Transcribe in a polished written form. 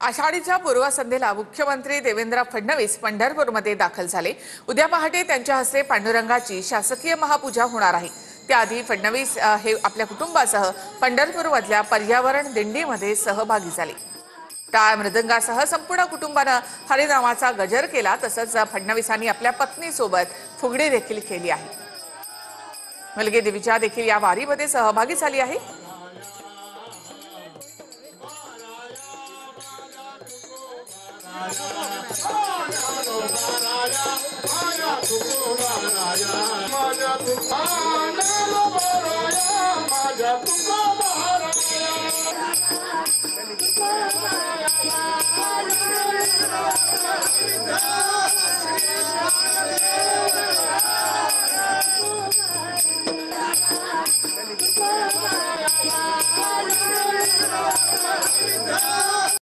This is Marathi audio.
आषाढीच्या पूर्वसंध्येला मुख्यमंत्री देवेंद्र फडणवीस पंढरपूरमध्ये दाखल झाले। उद्या पहाटे त्यांच्या हस्ते पांडुरंगाची शासकीय महापूजा होणार आहे। त्याआधी फडणवीस हे आपल्या कुटुंबासह पंढरपूरमधल्या पर्यावरण दिंडीमध्ये सहभागी झाले। टाळ मृदंगासह संपूर्ण कुटुंबाने हरिनामाचा गजर केला। तसंच फडणवीसांनी आपल्या पत्नीसोबत फुगडी देखील खेळली आहे। मुलगी दिविजा देखील या वारीमध्ये सहभागी झाली आहे।